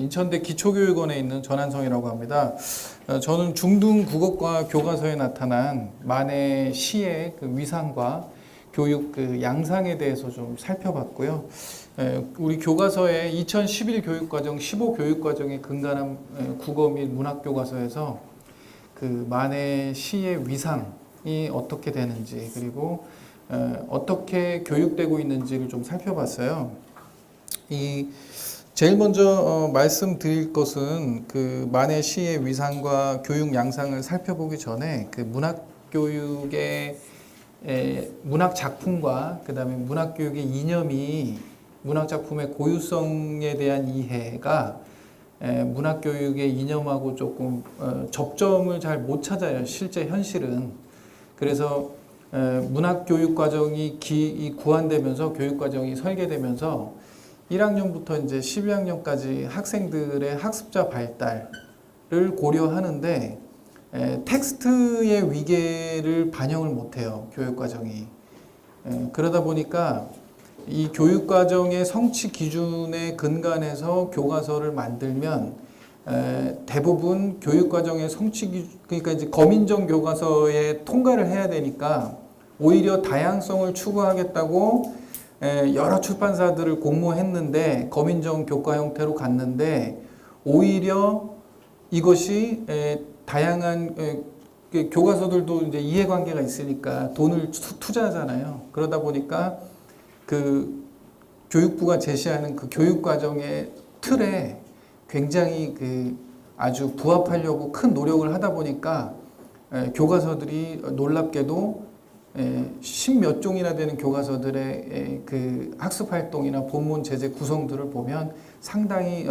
인천대 기초교육원에 있는 전한성이라고 합니다. 저는 중등 국어과 교과서에 나타난 만해 시의 그 위상과 교육 그 양상에 대해서 좀 살펴봤고요. 우리 교과서에 2011 교육과정 15 교육과정에 근간한 국어 및 문학 교과서에서 그 만해 시의 위상이 어떻게 되는지, 그리고 어떻게 교육되고 있는지를 좀 살펴봤어요. 제일 먼저 말씀드릴 것은 그 만해 시의 위상과 교육 양상을 살펴보기 전에 그 문학 교육의 문학 작품과 그다음에 문학 교육의 이념이 문학 작품의 고유성에 대한 이해가 문학 교육의 이념하고 조금 접점을 잘 못 찾아요. 실제 현실은. 그래서 문학 교육 과정이 구한되면서 교육 과정이 설계되면서 1학년부터 이제 12학년까지 학생들의 학습자 발달을 고려하는데 텍스트의 위계를 반영을 못해요. 교육 과정이. 그러다 보니까 이 교육 과정의 성취 기준에 근간해서 교과서를 만들면 대부분 교육 과정의 성취 기준, 그러니까 이제 검인정 교과서에 통과를 해야 되니까 오히려 다양성을 추구하겠다고 여러 출판사들을 공모했는데 검인정 교과 형태로 갔는데 오히려 이것이 다양한 교과서들도 이제 이해관계가 있으니까 돈을 투자하잖아요. 그러다 보니까 그 교육부가 제시하는 그 교육과정의 틀에 굉장히 그 아주 부합하려고 큰 노력을 하다 보니까 교과서들이 놀랍게도 십몇 종이나 되는 교과서들의 그 학습 활동이나 본문 제재 구성들을 보면 상당히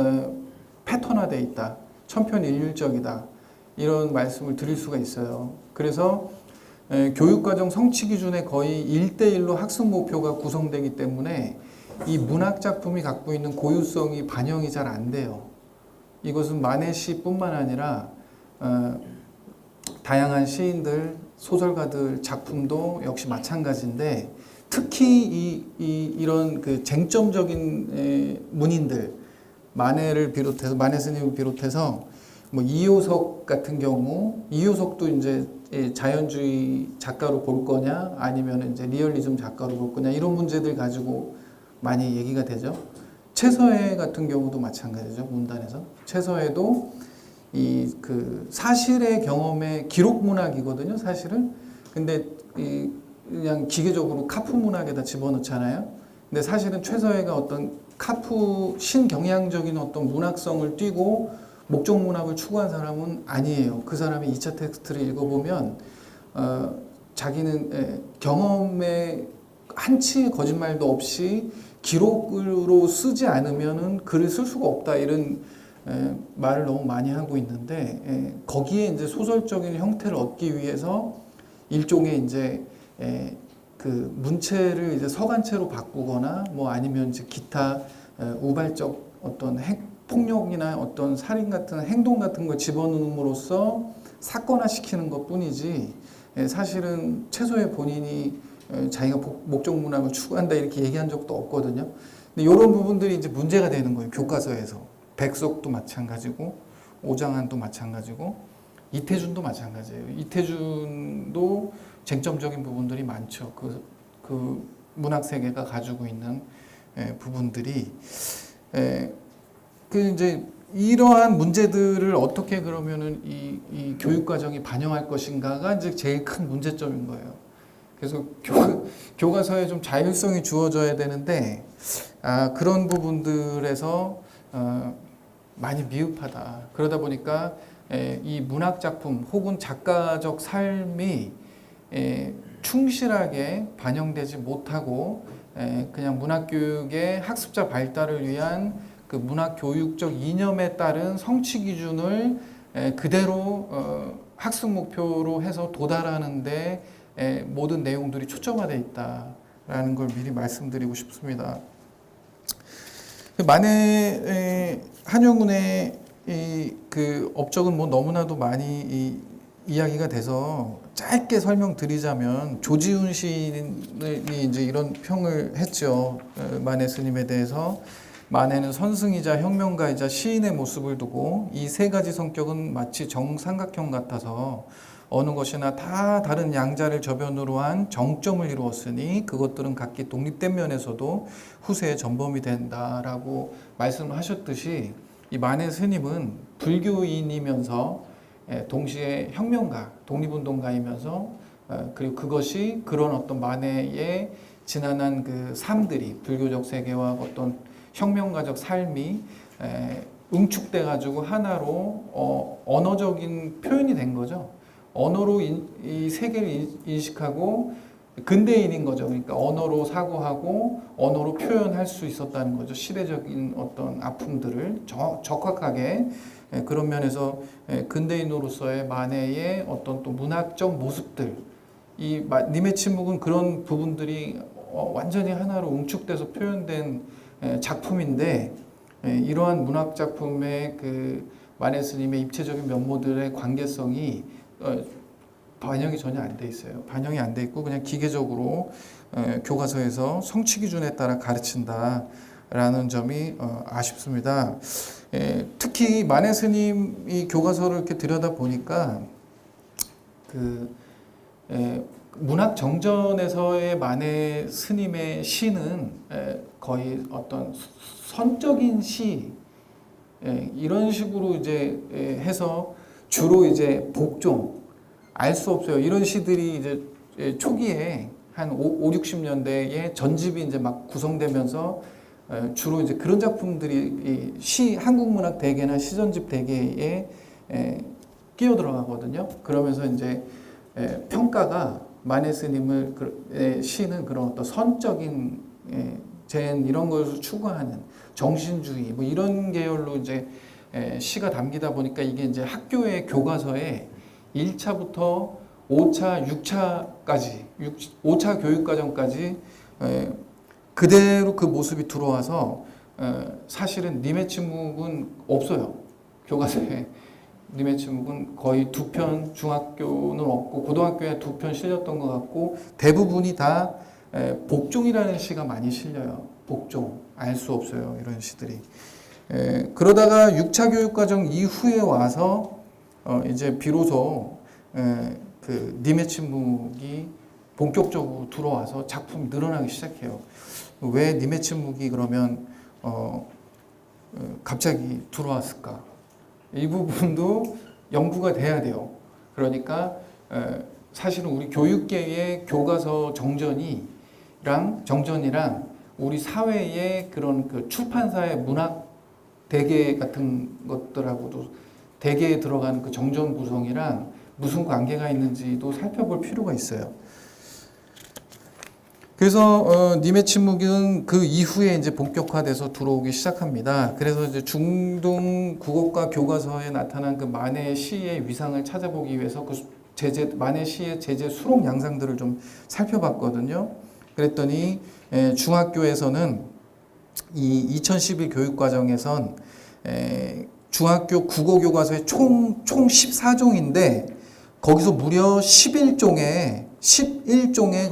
패턴화되어 있다. 천편일률적이다. 이런 말씀을 드릴 수가 있어요. 그래서 교육과정 성취 기준에 거의 1대1로 학습 목표가 구성되기 때문에 이 문학 작품이 갖고 있는 고유성이 반영이 잘 안 돼요. 이것은 만해 시뿐만 아니라 다양한 시인들, 소설가들 작품도 역시 마찬가지인데 특히 이런 그 쟁점적인 문인들, 만해를 비롯해서 만해 스님을 비롯해서 뭐 이효석 같은 경우, 이효석도 이제 자연주의 작가로 볼 거냐 아니면 이제 리얼리즘 작가로 볼 거냐 이런 문제들 가지고 많이 얘기가 되죠. 최서해 같은 경우도 마찬가지죠. 문단에서 최서해도 이 그 사실의 경험의 기록 문학이거든요. 사실은. 근데 그냥 기계적으로 카프 문학에다 집어넣잖아요. 근데 사실은 최서해가 어떤 카프 신경향적인 어떤 문학성을 띠고 목적 문학을 추구한 사람은 아니에요. 그 사람이 2차 텍스트를 읽어보면 자기는 경험에 한치의 거짓말도 없이 기록으로 쓰지 않으면은 글을 쓸 수가 없다 이런 말을 너무 많이 하고 있는데 거기에 이제 소설적인 형태를 얻기 위해서 일종의 이제 그 문체를 이제 서간체로 바꾸거나 뭐 아니면 이제 기타 우발적 어떤 폭력이나 어떤 살인 같은 행동 같은 걸 집어넣음으로써 사건화시키는 것 뿐이지 사실은 최소의 본인이 자기가 목적 문학을 추구한다 이렇게 얘기한 적도 없거든요. 근데 이런 부분들이 이제 문제가 되는 거예요. 교과서에서. 백석도 마찬가지고 오장환도 마찬가지고 이태준도 마찬가지예요. 이태준도 쟁점적인 부분들이 많죠. 그 문학 세계가 가지고 있는 부분들이 그 이제 이러한 문제들을 어떻게 그러면은 이 교육 과정이 반영할 것인가가 이제 제일 큰 문제점인 거예요. 그래서 교과서에 좀 자율성이 주어져야 되는데 그런 부분들에서 많이 미흡하다. 그러다 보니까 이 문학 작품 혹은 작가적 삶이 충실하게 반영되지 못하고 그냥 문학 교육의 학습자 발달을 위한 그 문학 교육적 이념에 따른 성취 기준을 그대로 학습 목표로 해서 도달하는데 모든 내용들이 초점화되어 있다라는 걸 미리 말씀드리고 싶습니다. 만해 한영훈의 그 업적은 뭐 너무나도 많이 이야기가 돼서 짧게 설명드리자면 조지훈 시인이 이제 이런 평을 했죠. 만해 스님에 대해서 만해는 선승이자 혁명가이자 시인의 모습을 두고 이 세 가지 성격은 마치 정삼각형 같아서 어느 것이나 다 다른 양자를 저변으로 한 정점을 이루었으니 그것들은 각기 독립된 면에서도 후세의 전범이 된다라고 말씀을 하셨듯이 이 만해 스님은 불교인이면서 동시에 혁명가, 독립운동가이면서 그리고 그것이 그런 어떤 만해의 지난한 그 삶들이 불교적 세계와 어떤 혁명가적 삶이 응축돼 가지고 하나로 언어적인 표현이 된 거죠. 언어로 이 세계를 인식하고 근대인인 거죠. 그러니까 언어로 사고하고 언어로 표현할 수 있었다는 거죠. 시대적인 어떤 아픔들을 적확하게 그런 면에서 근대인으로서의 만해의 어떤 또 문학적 모습들, 이 님의 침묵은 그런 부분들이 완전히 하나로 응축돼서 표현된 작품인데 이러한 문학 작품의 그 만해 스님의 입체적인 면모들의 관계성이 반영이 전혀 안 돼 있어요. 반영이 안 돼 있고 그냥 기계적으로 교과서에서 성취 기준에 따라 가르친다라는 점이 아쉽습니다. 특히 만해 스님이 교과서를 이렇게 들여다 보니까 그 문학 정전에서의 만해 스님의 시는 거의 어떤 선적인 시 이런 식으로 이제 해서 주로 이제 복종 알 수 없어요. 이런 시들이 이제 초기에 한 60년대에 전집이 이제 막 구성되면서 주로 이제 그런 작품들이 한국 문학 대계나 시전집 대계에 끼어 들어가거든요. 그러면서 이제 평가가 만해 스님을 시는 그런 어떤 선적인 젠 이런 것을 추구하는 정신주의 뭐 이런 계열로 이제 시가 담기다 보니까 이게 이제 학교의 교과서에 1차부터 5차, 6차까지 5차 교육과정까지 그대로 그 모습이 들어와서 사실은 님의 침묵은 없어요. 교과서에 님의 침묵은 거의 2편, 중학교는 없고 고등학교에 2편 실렸던 것 같고 대부분이 다 복종이라는 시가 많이 실려요. 복종, 알 수 없어요. 이런 시들이. 그러다가 6차 교육과정 이후에 와서 이제 비로소 그 님의 침묵이 본격적으로 들어와서 작품이 늘어나기 시작해요. 왜 님의 침묵이 그러면 갑자기 들어왔을까? 이 부분도 연구가 돼야 돼요. 그러니까 사실은 우리 교육계의 교과서 정전이랑 우리 사회의 그런 그 출판사의 문학 대계 같은 것들하고도 대계에 들어가는 그 정전 구성이랑 무슨 관계가 있는지도 살펴볼 필요가 있어요. 그래서 님의 침묵은 그 이후에 이제 본격화돼서 들어오기 시작합니다. 그래서 이제 중등 국어과 교과서에 나타난 그 만해 시의 위상을 찾아보기 위해서 그 만해 시의 제재 수록 양상들을 좀 살펴봤거든요. 그랬더니 중학교에서는 이 2012 교육과정에선 중학교 국어 교과서의 총 14종인데 거기서 무려 11종에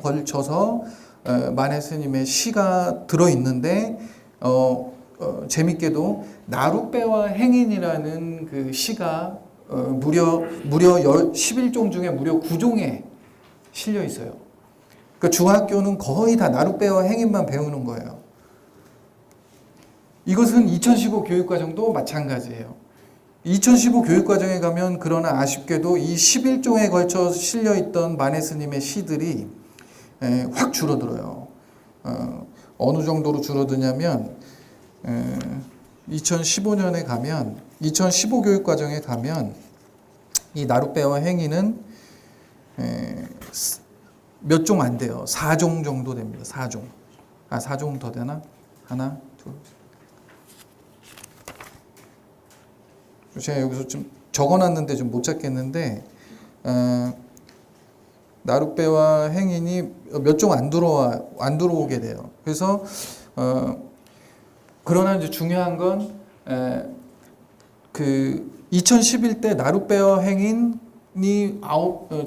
걸쳐서 만해 스님의 시가 들어있는데 재밌게도 나룻배와 행인이라는 그 시가 무려 11종 중에 무려 9종에 실려 있어요. 그러니까 중학교는 거의 다 나룻배와 행인만 배우는 거예요. 이것은 2015 교육과정도 마찬가지예요. 2015 교육과정에 가면 그러나 아쉽게도 이 11종에 걸쳐 실려있던 만해 스님의 시들이 확 줄어들어요. 어느 정도로 줄어드냐면 2015년에 가면 2015 교육과정에 가면 이 나룻배와 행인은 몇 종 안 돼요. 4종 정도 됩니다. 4종. 4종 더 되나? 하나, 둘. 제가 여기서 좀 적어놨는데 좀 못 찾겠는데 나룻배와 행인이 몇 종 안 들어오게 돼요. 그래서 그러나 이제 중요한 건 그 2011때 나룻배와 행인이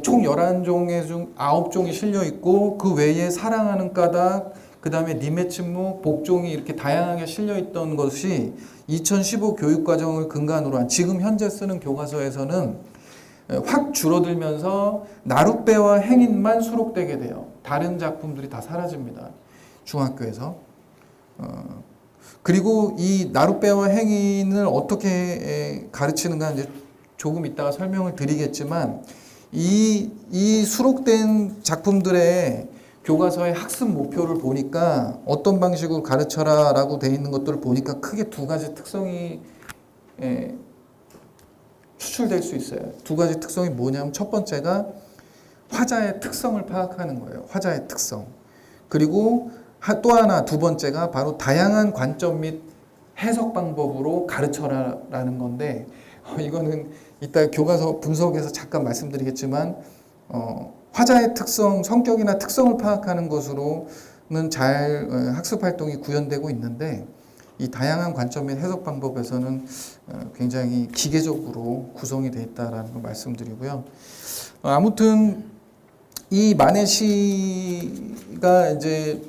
총 11종의 중 9종이 실려 있고 그 외에 사랑하는 까닭, 그 다음에 님의 침묵, 복종이 이렇게 다양하게 실려 있던 것이 2015 교육과정을 근간으로 한 지금 현재 쓰는 교과서에서는 확 줄어들면서 나룻배와 행인만 수록되게 돼요. 다른 작품들이 다 사라집니다. 중학교에서. 그리고 이 나룻배와 행인을 어떻게 가르치는가 이제 조금 이따가 설명을 드리겠지만 이 수록된 작품들의 교과서의 학습 목표를 보니까 어떤 방식으로 가르쳐라 라고 되어 있는 것들을 보니까 크게 두 가지 특성이 추출될 수 있어요. 두 가지 특성이 뭐냐면 첫 번째가 화자의 특성을 파악하는 거예요. 화자의 특성. 그리고 또 하나 두 번째가 바로 다양한 관점 및 해석 방법으로 가르쳐라라는 건데 이거는 이따 교과서 분석에서 잠깐 말씀드리겠지만 화자의 특성, 성격이나 특성을 파악하는 것으로는 잘 학습 활동이 구현되고 있는데 이 다양한 관점 및 해석 방법에서는 굉장히 기계적으로 구성이 되어 있다라는 걸 말씀드리고요. 아무튼 이 만해시가 이제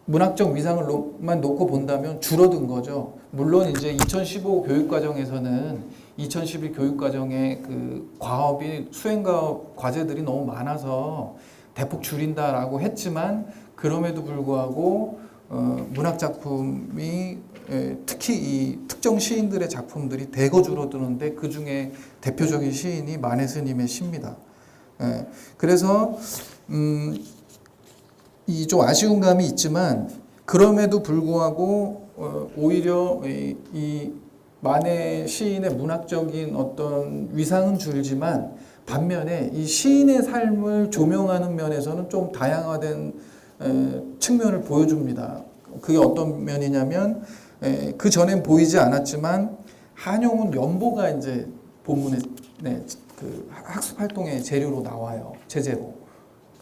문학적 위상을만 놓고 본다면 줄어든 거죠. 물론 이제 2015 교육과정에서는 2011 교육과정의 그 과업이 수행과업 과제들이 너무 많아서 대폭 줄인다라고 했지만 그럼에도 불구하고 문학 작품이 특히 이 특정 시인들의 작품들이 대거 줄어드는데 그 중에 대표적인 시인이 만해 스님의 시입니다. 그래서 이 좀 아쉬운 감이 있지만 그럼에도 불구하고 오히려 이 만해 시인의 문학적인 어떤 위상은 줄지만 반면에 이 시인의 삶을 조명하는 면에서는 좀 다양화된 측면을 보여줍니다. 그게 어떤 면이냐면 그 전엔 보이지 않았지만 한용운 연보가 이제 본문에 그 학습 활동의 재료로 나와요. 제재로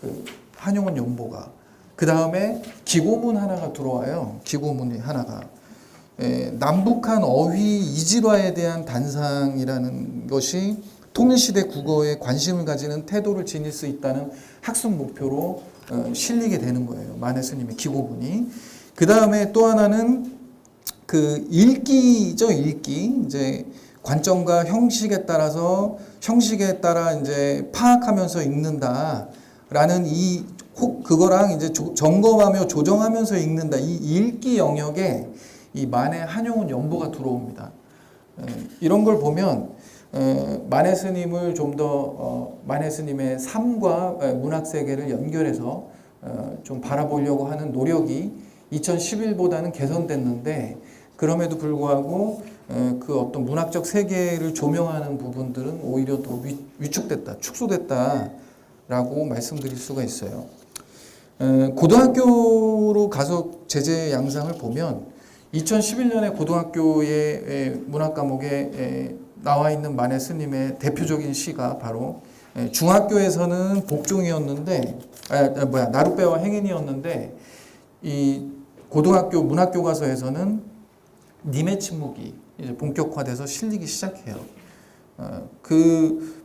그 한용운 연보가. 그 다음에 기고문 하나가 들어와요. 기고문이 하나가. 남북한 어휘 이질화에 대한 단상이라는 것이 통일시대 국어에 관심을 가지는 태도를 지닐 수 있다는 학습 목표로 실리게 되는 거예요. 만해 스님의 기고문이. 그 다음에 또 하나는 그 읽기죠, 읽기. 이제 관점과 형식에 따라서 형식에 따라 이제 파악하면서 읽는다라는 그거랑 이제 점검하며 조정하면서 읽는다. 이 읽기 영역에 이 만해 한용운 연보가 들어옵니다. 이런 걸 보면 만해 스님을 좀 더 만해 스님의 삶과 문학 세계를 연결해서 좀 바라보려고 하는 노력이 2011보다는 개선됐는데 그럼에도 불구하고 그 어떤 문학적 세계를 조명하는 부분들은 오히려 더 위축됐다, 축소됐다라고 말씀드릴 수가 있어요. 고등학교로 가서 제재 양상을 보면 2011년에 고등학교의 문학 과목에 나와 있는 만해 스님의 대표적인 시가 바로 중학교에서는 복종이었는데 나룻배와 행인이었는데 이 고등학교 문학 교과서에서는 님의 침묵이 이제 본격화돼서 실리기 시작해요. 그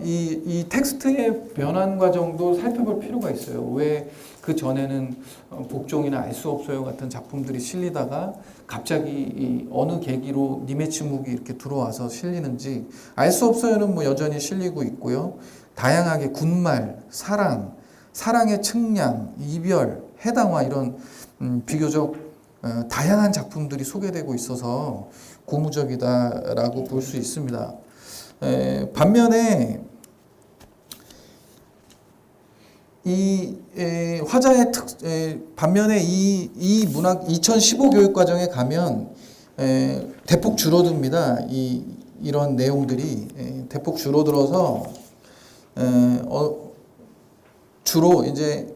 이 텍스트의 변환 과정도 살펴볼 필요가 있어요. 왜 그 전에는 복종이나 알 수 없어요 같은 작품들이 실리다가 갑자기 어느 계기로 님의 침묵이 이렇게 들어와서 실리는지 알 수 없어요는 뭐 여전히 실리고 있고요. 다양하게 군말, 사랑의 측량, 이별, 해당화 이런 비교적 다양한 작품들이 소개되고 있어서 고무적이다라고 볼 수 있습니다. 반면에 반면에 이 문학 2015 교육과정에 가면 대폭 줄어듭니다. 이런 내용들이 대폭 줄어들어서 주로 이제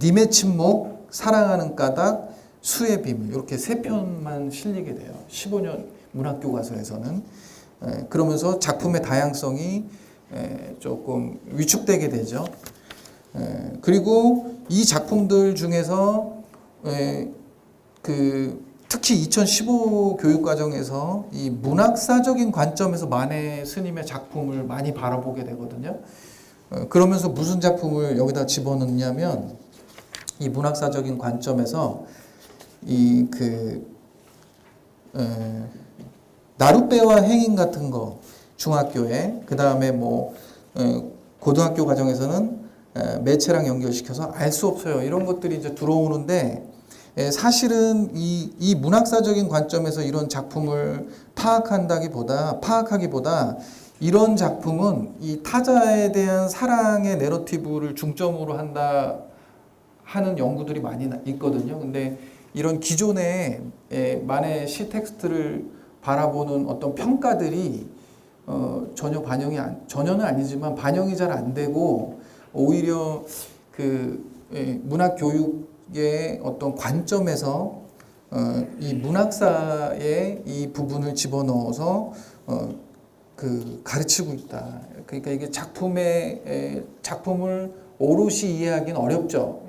님의 침묵, 사랑하는 까닭, 수의 비밀 이렇게 세 편만 실리게 돼요. 15년 문학 교과서에서는. 그러면서 작품의 다양성이 조금 위축되게 되죠. 그리고 이 작품들 중에서 특히 2015 교육과정에서 이 문학사적인 관점에서 만해 스님의 작품을 많이 바라보게 되거든요. 그러면서 무슨 작품을 여기다 집어넣냐면 이 문학사적인 관점에서 이 나룻배와 행인 같은 거 중학교에, 그 다음에 뭐 고등학교 과정에서는 매체랑 연결시켜서 알 수 없어요. 이런 것들이 이제 들어오는데, 사실은 이 문학사적인 관점에서 이런 작품을 파악하기보다 이런 작품은 이 타자에 대한 사랑의 내러티브를 중점으로 한다 하는 연구들이 많이 있거든요. 근데 이런 기존의 만의 시 텍스트를 바라보는 어떤 평가들이 전혀는 아니지만 반영이 잘 안 되고, 오히려 문학 교육의 어떤 관점에서 이 문학사의 이 부분을 집어넣어서 가르치고 있다. 그러니까 이게 작품을 오롯이 이해하기는 어렵죠.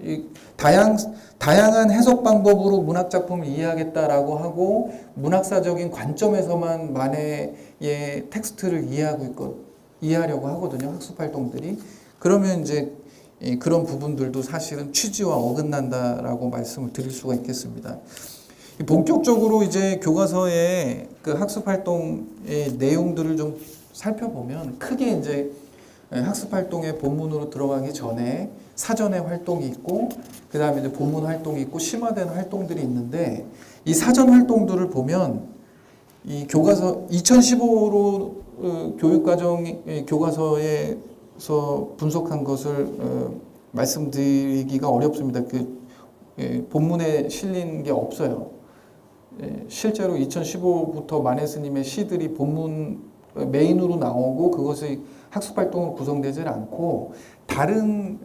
다양한 해석 방법으로 문학 작품을 이해하겠다라고 하고 문학사적인 관점에서만 만해의 텍스트를 이해하려고 하거든요. 학습 활동들이. 그러면 이제 그런 부분들도 사실은 취지와 어긋난다라고 말씀을 드릴 수가 있겠습니다. 본격적으로 이제 교과서의 그 학습 활동의 내용들을 좀 살펴보면, 크게 이제 학습 활동의 본문으로 들어가기 전에 사전의 활동이 있고, 그 다음에 이제 본문 활동이 있고, 심화되는 활동들이 있는데, 이 사전 활동들을 보면 이 교과서 2015로 교과서에서 분석한 것을 말씀드리기가 어렵습니다. 본문에 실린 게 없어요. 실제로 2015부터 만해 스님의 시들이 본문 메인으로 나오고 그것이 학습 활동으로 구성되지 않고, 다른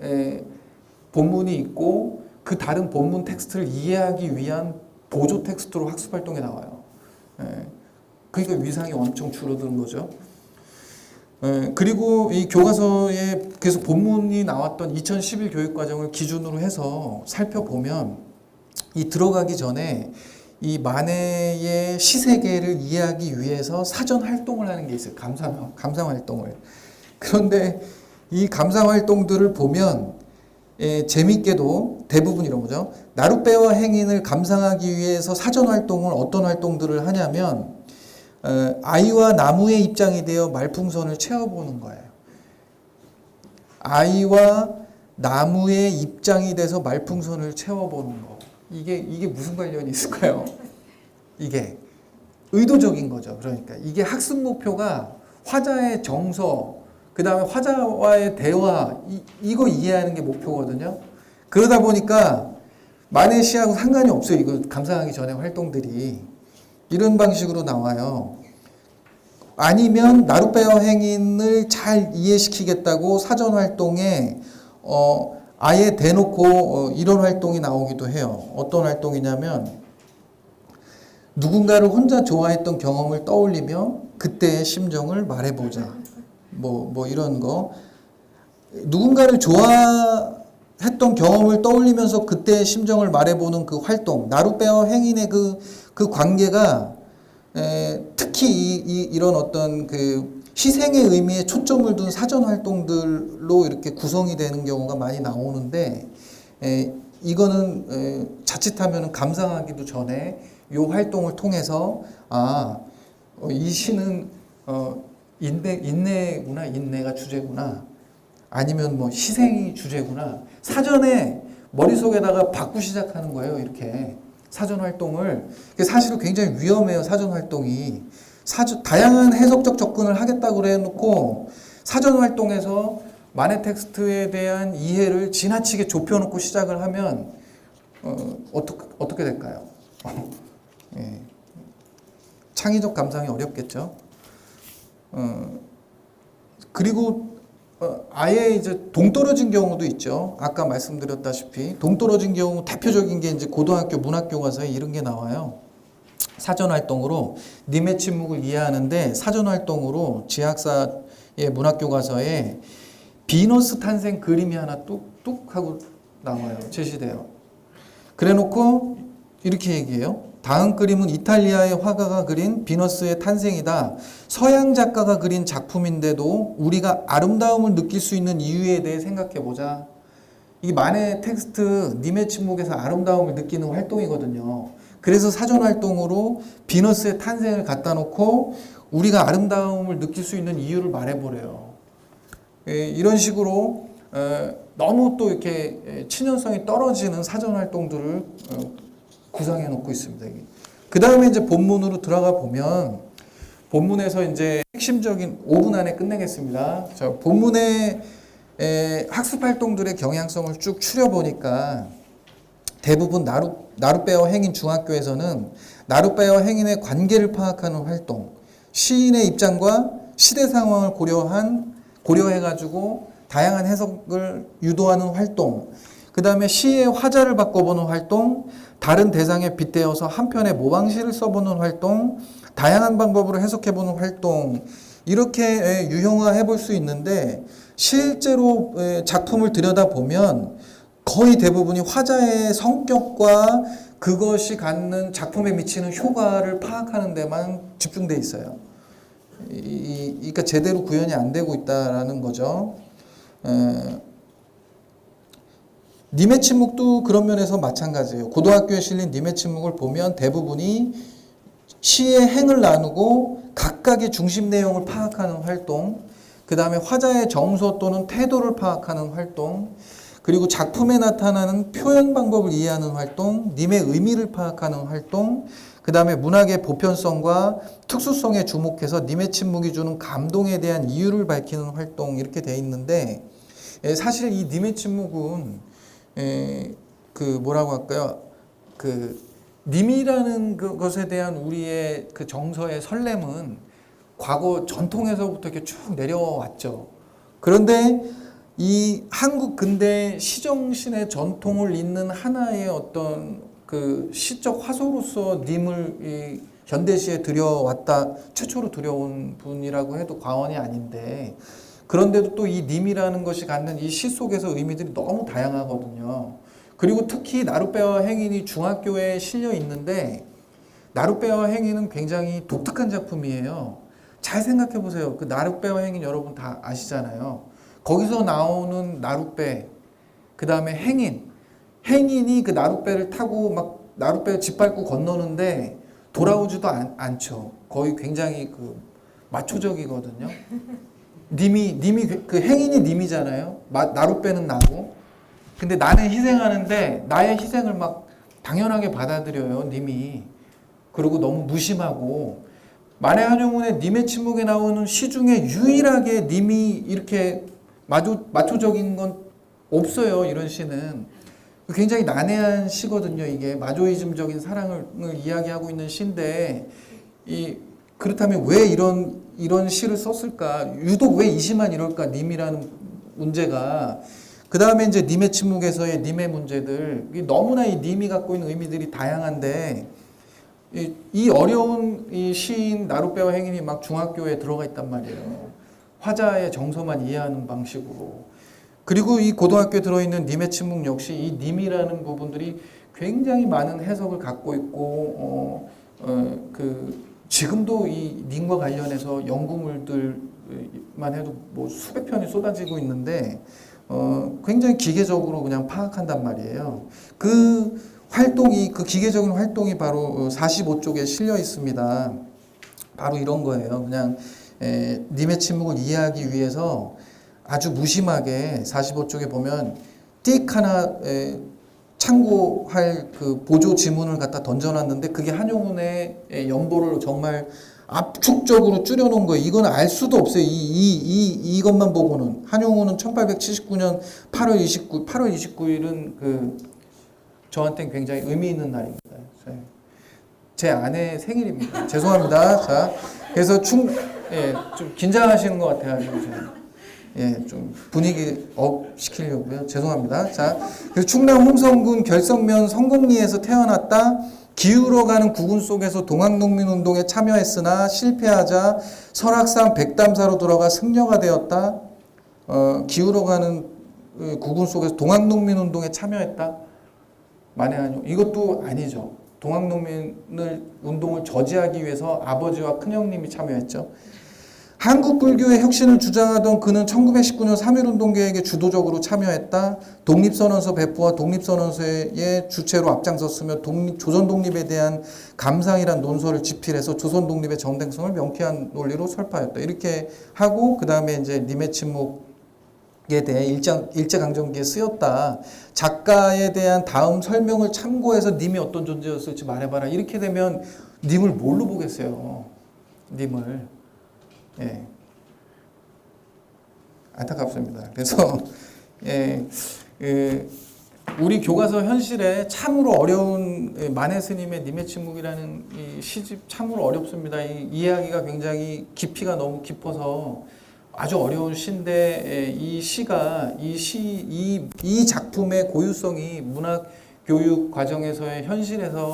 본문이 있고 그 다른 본문 텍스트를 이해하기 위한 보조 텍스트로 학습 활동에 나와요. 그러니까 위상이 엄청 줄어드는 거죠. 그리고 이 교과서에 그래서 본문이 나왔던 2011 교육과정을 기준으로 해서 살펴보면, 이 들어가기 전에 이 만해의 시세계를 이해하기 위해서 사전 활동을 하는 게 있어요. 감상 활동을. 그런데 이 감상 활동들을 보면 재밌게도 대부분 이런 거죠. 나룻배와 행인을 감상하기 위해서 사전 활동을 어떤 활동들을 하냐면 아이와 나무의 입장이 되어 말풍선을 채워보는 거예요. 아이와 나무의 입장이 돼서 말풍선을 채워보는 거. 이게 무슨 관련이 있을까요? 이게 의도적인 거죠. 그러니까 이게 학습 목표가 화자의 정서, 그 다음에 화자와의 대화, 이거 이해하는 게 목표거든요. 그러다 보니까 만해 시하고 상관이 없어요. 이거 감상하기 전에 활동들이. 이런 방식으로 나와요. 아니면 나룻배와 행인을 잘 이해시키겠다고 사전 활동에 아예 대놓고 이런 활동이 나오기도 해요. 어떤 활동이냐면, 누군가를 혼자 좋아했던 경험을 떠올리며 그때의 심정을 말해보자. 뭐 이런 거. 누군가를 좋아했던 경험을 떠올리면서 그때의 심정을 말해보는 그 활동, 나룻배와 행인의 그 관계가 특히 이런 어떤 그 희생의 의미에 초점을 둔 사전 활동들로 이렇게 구성이 되는 경우가 많이 나오는데, 이거는 자칫하면 감상하기도 전에 이 활동을 통해서 이 시는 인내구나, 인내가 주제구나, 아니면 뭐 희생이 주제구나, 사전에 머릿속에다가 받고 시작하는 거예요. 이렇게 사전 활동을. 사실은 굉장히 위험해요. 사전 활동이. 다양한 해석적 접근을 하겠다고 그래 놓고 사전 활동에서 만해 텍스트에 대한 이해를 지나치게 좁혀놓고 시작을 하면 어떻게 될까요? 예. 창의적 감상이 어렵겠죠. 그리고 아예 이제 동떨어진 경우도 있죠. 아까 말씀드렸다시피 동떨어진 경우 대표적인 게 이제 고등학교 문학교과서에 이런 게 나와요. 사전 활동으로 님의 침묵을 이해하는데, 사전 활동으로 지학사의 문학교과서에 비너스 탄생 그림이 하나 뚝뚝 하고 나와요. 제시돼요. 그래 놓고 이렇게 얘기해요. 다음 그림은 이탈리아의 화가가 그린 비너스의 탄생이다. 서양 작가가 그린 작품인데도 우리가 아름다움을 느낄 수 있는 이유에 대해 생각해 보자. 이 만해 텍스트 님의 침묵에서 아름다움을 느끼는 활동이거든요. 그래서 사전 활동으로 비너스의 탄생을 갖다 놓고 우리가 아름다움을 느낄 수 있는 이유를 말해보래요. 이런 식으로 너무 또 이렇게 친연성이 떨어지는 사전 활동들을 구상해 놓고 있습니다. 그 다음에 이제 본문으로 들어가 보면 본문에서 이제 핵심적인 5분 안에 끝내겠습니다. 자, 본문의 학습 활동들의 경향성을 쭉 추려보니까 대부분 나룻배어 행인 중학교에서는 나룻배어 행인의 관계를 파악하는 활동, 시인의 입장과 시대 상황을 고려해가지고 다양한 해석을 유도하는 활동, 그 다음에 시의 화자를 바꿔보는 활동, 다른 대상에 빗대어서 한 편의 모방시를 써보는 활동, 다양한 방법으로 해석해보는 활동, 이렇게 유형화해 볼 수 있는데 실제로 작품을 들여다보면 거의 대부분이 화자의 성격과 그것이 갖는 작품에 미치는 효과를 파악하는 데만 집중돼 있어요. 그러니까 제대로 구현이 안 되고 있다라는 거죠. 님의 침묵도 그런 면에서 마찬가지예요. 고등학교에 실린 님의 침묵을 보면 대부분이 시의 행을 나누고 각각의 중심 내용을 파악하는 활동, 그 다음에 화자의 정서 또는 태도를 파악하는 활동, 그리고 작품에 나타나는 표현 방법을 이해하는 활동, 님의 의미를 파악하는 활동, 그 다음에 문학의 보편성과 특수성에 주목해서 님의 침묵이 주는 감동에 대한 이유를 밝히는 활동, 이렇게 돼 있는데 사실 이 님의 침묵은 그 뭐라고 할까요? 그 님이라는 것에 대한 우리의 그 정서의 설렘은 과거 전통에서부터 이렇게 쭉 내려왔죠. 그런데 이 한국 근대 시정신의 전통을 잇는 하나의 어떤 그 시적 화소로서 님을 이 현대시에 들여왔다, 최초로 들여온 분이라고 해도 과언이 아닌데, 그런데도 또 이 님이라는 것이 갖는 이 시 속에서 의미들이 너무 다양하거든요. 그리고 특히 나룻배어 행인이 중학교에 실려 있는데 나룻배어 행인은 굉장히 독특한 작품이에요. 잘 생각해 보세요. 그 나룻배어 행인 여러분 다 아시잖아요. 거기서 나오는 나룻배, 그 다음에 행인이 그 나룻배를 타고 막 나룻배 짓밟고 건너는데 돌아오지도 않죠. 거의 굉장히 그 마초적이거든요. 님이 그 행인이 님이잖아요. 나룻배는 나고. 근데 나는 희생하는데 나의 희생을 막 당연하게 받아들여요, 님이. 그리고 너무 무심하고. 만해 한용운의 님의 침묵에 나오는 시 중에 유일하게 님이 이렇게 마초적인 건 없어요, 이런 시는. 굉장히 난해한 시거든요, 이게. 마조이즘적인 사랑을 이야기하고 있는 시인데, 그렇다면 왜 이런 시를 썼을까? 유독 왜 이 시만 이럴까? 님이라는 문제가. 그 다음에 이제 님의 침묵에서의 님의 문제들. 너무나 이 님이 갖고 있는 의미들이 다양한데, 이 어려운 이 시인 나룻배어 행인이 막 중학교에 들어가 있단 말이에요. 화자의 정서만 이해하는 방식으로. 그리고 이 고등학교에 들어있는 님의 침묵 역시 이 님이라는 부분들이 굉장히 많은 해석을 갖고 있고, 지금도 이 님과 관련해서 연구물들만 해도 뭐 수백 편이 쏟아지고 있는데, 굉장히 기계적으로 그냥 파악한단 말이에요. 그 기계적인 활동이 바로 45쪽에 실려 있습니다. 바로 이런 거예요. 그냥, 님의 침묵을 이해하기 위해서 아주 무심하게 45쪽에 보면 띡 하나 참고할 그 보조 지문을 갖다 던져놨는데 그게 한용운의 연보를 정말 압축적으로 줄여놓은 거예요. 이건 알 수도 없어요. 이것만 보고는. 한용운은 1879년 8월 29일은 저한테는 굉장히 의미 있는 날입니다. 제 아내 생일입니다. 죄송합니다. 자, 그래서 좀 긴장하시는 것 같아요. 좀 분위기 업 시키려고요. 죄송합니다. 자, 그래서 충남 홍성군 결성면 성곡리에서 태어났다. 기울어가는 국운 속에서 동학농민운동에 참여했으나 실패하자 설악산 백담사로 들어가 승려가 되었다. 기울어가는 국운 속에서 동학농민운동에 참여했다. 만해한용. 이것도 아니죠. 동학농민을 운동을 저지하기 위해서 아버지와 큰형님이 참여했죠. 한국 불교의 혁신을 주장하던 그는 1919년 3.1운동 계획에 주도적으로 참여했다. 독립선언서 배포와 독립선언서의 주체로 앞장섰으며 조선 독립에 대한 감상이란 논설을 집필해서 조선 독립의 정당성을 명쾌한 논리로 설파했다. 이렇게 하고 그 다음에 이제 님의 침묵에 대해 일제강점기에 쓰였다. 작가에 대한 다음 설명을 참고해서 님이 어떤 존재였을지 말해봐라. 이렇게 되면 님을 뭘로 보겠어요? 님을. 예. 안타깝습니다. 그래서 우리 교과서 현실에 참으로 어려운 만해 스님의 님의 침묵이라는 이 시집 참으로 어렵습니다. 이 이해하기가 굉장히 깊이가 너무 깊어서 아주 어려운 시인데 이 시가 이 작품의 고유성이 문학 교육 과정에서의 현실에서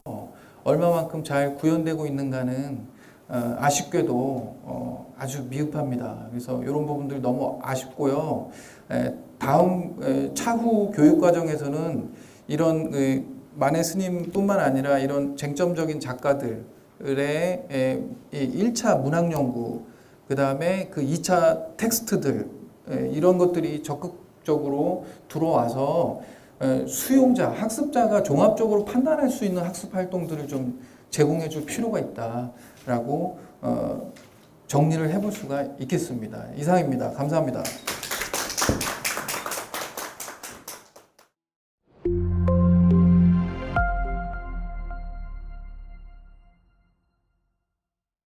얼마만큼 잘 구현되고 있는가는 아쉽게도 아주 미흡합니다. 그래서 이런 부분들 너무 아쉽고요. 다음 차후 교육 과정에서는 이런 만해 스님뿐만 아니라 이런 쟁점적인 작가들의 1차 문학 연구, 그 다음에 그 2차 텍스트들 이런 것들이 적극적으로 들어와서 수용자, 학습자가 종합적으로 판단할 수 있는 학습 활동들을 좀 제공해 줄 필요가 있다라고 정리를 해볼 수가 있겠습니다. 이상입니다. 감사합니다.